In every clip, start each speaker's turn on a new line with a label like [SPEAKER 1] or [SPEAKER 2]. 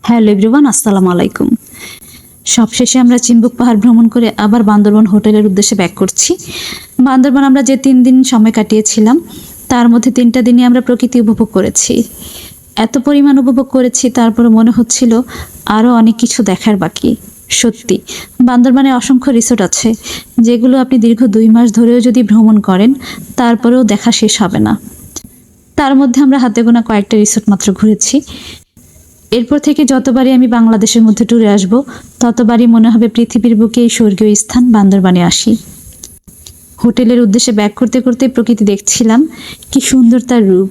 [SPEAKER 1] Hello everyone, আসসালামু আলাইকুম। সবশেষে আমরা চিম্বুক পাহাড় ভ্রমণ করে আবার বান্দরবন হোটেলের উদ্দেশ্যে ব্যাক করছি। বান্দরবন আমরা যে 3 দিন সময় কাটিয়েছিলাম, তার মধ্যে 3টা দিনই আমরা প্রকৃতি উপভোগ করেছি। এত পরিমাণ উপভোগ করেছি, তারপরে মনে হচ্ছিল আরও অনেক কিছু দেখার বাকি। সত্যি বান্দরবানে অসংখ্য রিসোর্ট আছে, যেগুলো আপনি দীর্ঘ 2 মাস ধরেও যদি ভ্রমণ করেন, তারপরেও দেখা শেষ হবে না। তার মধ্যে আমরা হাতে গোনা কয়েকটা রিসোর্ট মাত্র ঘুরেছি। এরপর থেকে যতবারই আমি বাংলাদেশের মধ্যে ট্যুরে আসব, ততবারই মনে হবে পৃথিবীর বুকে এই স্বর্গীয় স্থান বান্দরবানে আসি। হোটেলের উদ্দেশ্যে ব্যাক করতে করতে প্রকৃতি দেখছিলাম, কি সুন্দর তার রূপ।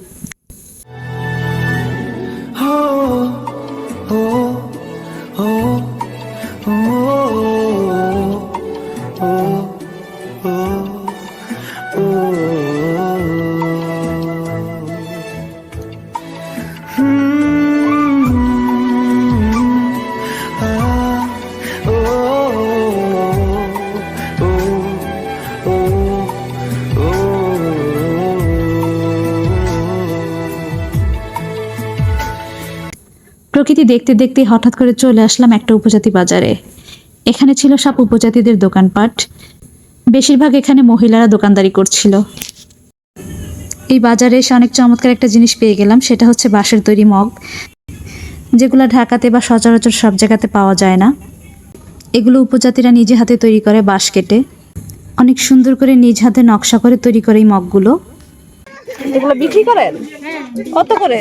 [SPEAKER 1] প্রকৃতি দেখতে দেখতে হঠাৎ করে চলে আসলাম একটা উপজাতি বাজারে। এখানে ছিল সব উপজাতিদের দোকানপাট। বেশিরভাগ এখানে মহিলারা দোকানদারি করছিল। এই বাজারে এসে অনেক চমৎকার একটা জিনিস পেয়ে গেলাম, সেটা হচ্ছে বাঁশের তৈরি মগ, যেগুলো ঢাকাতে বা সচরাচর সব জায়গাতে পাওয়া যায় না। এগুলো উপজাতিরা নিজে হাতে তৈরি করে, বাঁশ কেটে অনেক সুন্দর করে নিজ হাতে নকশা করে তৈরি করে এই মগগুলো।
[SPEAKER 2] এগুলো বিক্রি করেন কত করে?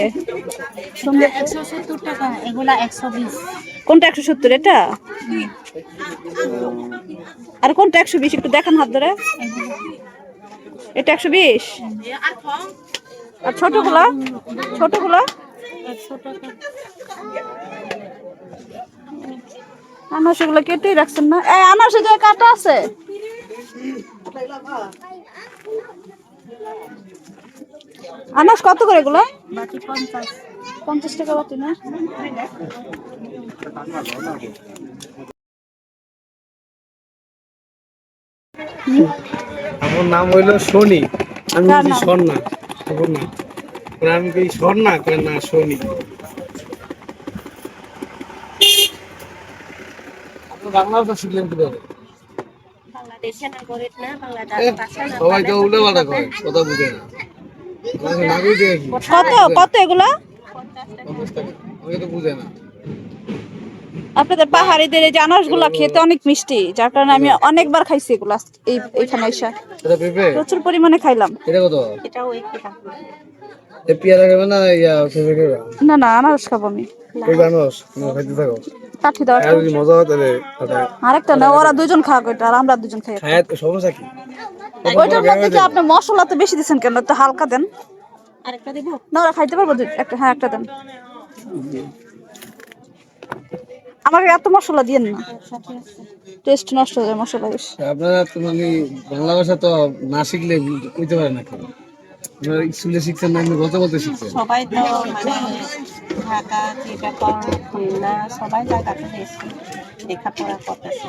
[SPEAKER 3] 170 টাকা, এগুলা 120।
[SPEAKER 2] কোনটা 170? এটা আর কোনটা 120? একটু দেখান হাত ধরে। এটা 120। আর ছোটগুলা? ছোটগুলা
[SPEAKER 3] 100 টাকা।
[SPEAKER 2] আনারস এগুলো কেটেই রাখছেন না? এই আনারসের যে কাটা আছে, আনারস কত করে এগুলো?
[SPEAKER 3] বাকি 50।
[SPEAKER 2] 50 টাকা বাটি না?
[SPEAKER 4] আমার নাম হইলো শনি। আমি
[SPEAKER 2] কার
[SPEAKER 4] বলছি
[SPEAKER 2] নাম?
[SPEAKER 4] স্বর্ণা। খবর না, আমি কি স্বর্ণা কই না শনি। আপনি বাংলা ভাষা শিখলেন কি করে?
[SPEAKER 3] বাংলাদেশের নাগরিক না, বাংলাদেশ ভাষা না।
[SPEAKER 4] সবাই তো উল্টো পাল্টা কয়, কথা বুঝে না। আমাকে নাগরিক দেখি
[SPEAKER 2] কত কত এগুলা?
[SPEAKER 4] 50 টাকা, আমাকে তো বুঝে না।
[SPEAKER 2] আপনাদের পাহাড়িদের এই যে আনারসগুলা খেতে অনেক মিষ্টি, যার কারণে আমি অনেকবার খাইছি এগুলা। এইখানে এসে
[SPEAKER 4] এটা পেঁপে,
[SPEAKER 2] প্রচুর পরিমাণে খাইলাম।
[SPEAKER 4] এটা কত?
[SPEAKER 3] এটাও 1 টাকা।
[SPEAKER 4] এ পেয়ারা খাবে না পেঁপে খাবে?
[SPEAKER 2] না না, আনারস খাবো আমি।
[SPEAKER 4] ওই বানস না খাইতে থাকো।
[SPEAKER 2] কাঠি দাও
[SPEAKER 4] আর
[SPEAKER 2] একটু।
[SPEAKER 4] যদি মজা হয় তাহলে ওটা
[SPEAKER 2] আরেকটা না, ওরা দুইজন খাওয়া ওইটা, আর আমরা দুজন খাই।
[SPEAKER 4] খায়। সমস্যা কি?
[SPEAKER 2] ওইটার মধ্যে কি আপনি মশলা তো বেশি দিচ্ছেন কেন? একটু হালকা দেন
[SPEAKER 3] আরেকটা দেব?
[SPEAKER 2] না, ওরা খাইতে পারবো। একটা, হ্যাঁ একটা দেন। আমাকে এত মশলা দিয়েন না, টেস্ট নষ্ট হয়ে যায় মশলা বেশি।
[SPEAKER 4] আপনারা তো মানে বাংলা ভাষা তো না শিখলে কইতে পারে না কেউ। আপনারা স্কুলে শিখছেন না, বলতে বলতে শিখছেন।
[SPEAKER 3] সবাই তো মানে ঢাকা, চিটাগং, খুলনা সবাই জায়গাতে এসে লেখাপড়া করতেছে।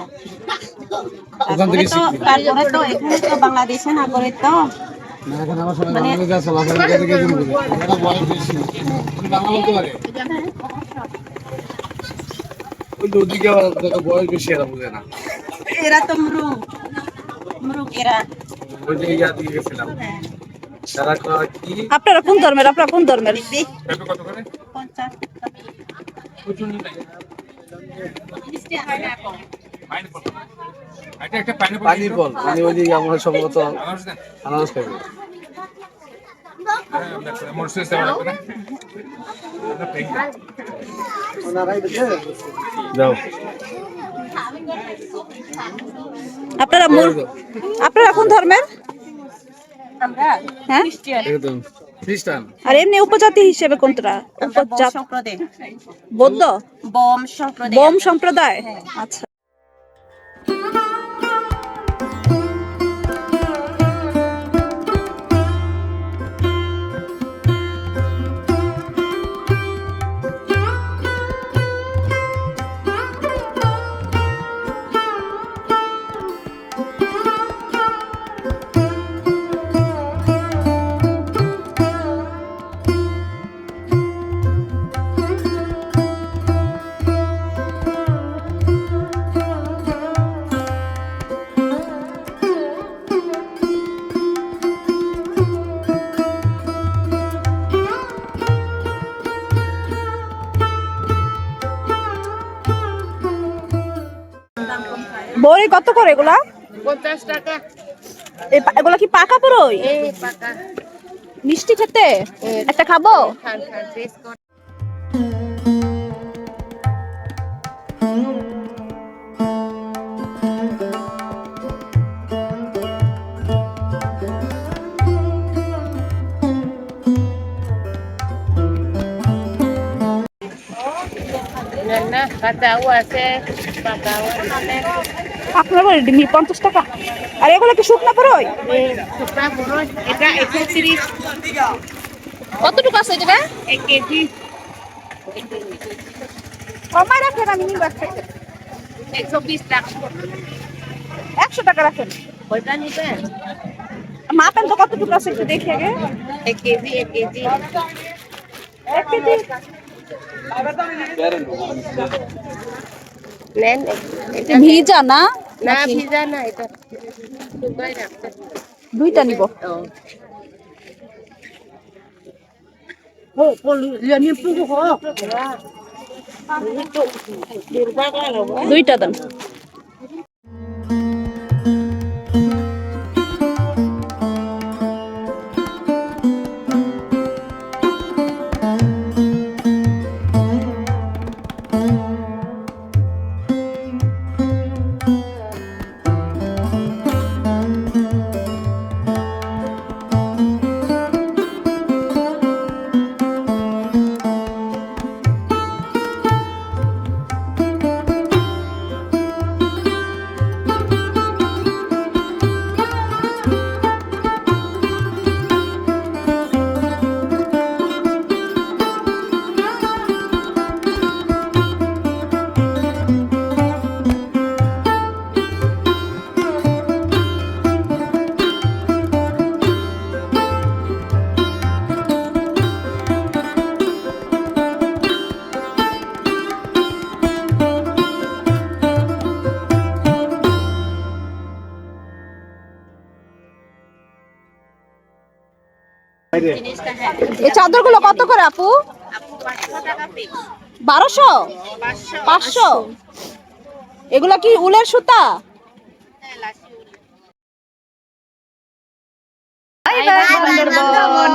[SPEAKER 4] ওখান থেকে শিখছেন।
[SPEAKER 3] তারপরে তো এখানে তো বাংলাদেশের নাগরিক তো।
[SPEAKER 4] না, এখন আমার সঙ্গে বাংলাদেশে আছে, বাংলা থেকে শুরু করে। এরা বয়স বেশি। তুমি বাংলা বলতে পারে? ওই ওদিকে আবার যত বয়স বেশি এরা বুঝে না।
[SPEAKER 3] এরা তো মুরুক এরা।
[SPEAKER 4] ওই যে ইয়া দিয়ে গেছিলাম। সারা কয় কি?
[SPEAKER 2] আপনারা কোন ধর্মের? আপনারা কোন ধর্মের?
[SPEAKER 4] পেঁপে কত করে?
[SPEAKER 3] 50।
[SPEAKER 4] পানির ফল, মানে ওই যে আমরা সম্ভবত আনারস খাবো। যাও।
[SPEAKER 2] আপনারা কোন ধর্মের?
[SPEAKER 3] আমরা
[SPEAKER 2] হ্যাঁ,
[SPEAKER 4] একদম খ্রিস্টান।
[SPEAKER 2] আর এমনি উপজাতি হিসেবে কোনটা? উপজাত
[SPEAKER 3] সম্প্রদায়,
[SPEAKER 2] বৌদ্ধ,
[SPEAKER 3] বম সম্প্রদায়।
[SPEAKER 2] বোম সম্প্রদায়। আচ্ছা। বড়ি কত করে এগুলা?
[SPEAKER 3] 50 টাকা।
[SPEAKER 2] এগুলা কি পাকা বড়ই?
[SPEAKER 3] এই পাকা।
[SPEAKER 2] মিষ্টি খেতে? একটা খাবো?
[SPEAKER 3] খান খান টেস্ট কর। না কাঁচাও আছে পাকাও আছে।
[SPEAKER 2] আপনার বড়ি ডিমি 50 টাকা। আর এগুলা কি শুকনা বড়ই?
[SPEAKER 3] শুকনা বড়ই এটা 130
[SPEAKER 2] কতটুকু আছে এটা?
[SPEAKER 3] 1 কেজি।
[SPEAKER 2] কমায় রাখেন, আমি নিব একটা।
[SPEAKER 3] 120 টাকা।
[SPEAKER 2] 100 টাকা রাখেন।
[SPEAKER 3] কয়টা নিবেন?
[SPEAKER 2] মাপেন তো কতটুকু আছে একটু দেখি আগে।
[SPEAKER 3] 1 কেজি 1 কেজি।
[SPEAKER 2] 1 কেজি।
[SPEAKER 3] নেন
[SPEAKER 2] এটা ভিজা না?
[SPEAKER 3] না ভিজা না এটা শুকাই রাখতে।
[SPEAKER 2] দুইটা নিব। দুইটা দেন। এই চাদরগুলো কত করে আপু?
[SPEAKER 3] 500 টাকা পিস।
[SPEAKER 2] 1200? 500? এগুলা কি উলের সুতা?
[SPEAKER 3] Bye bye Bandarban.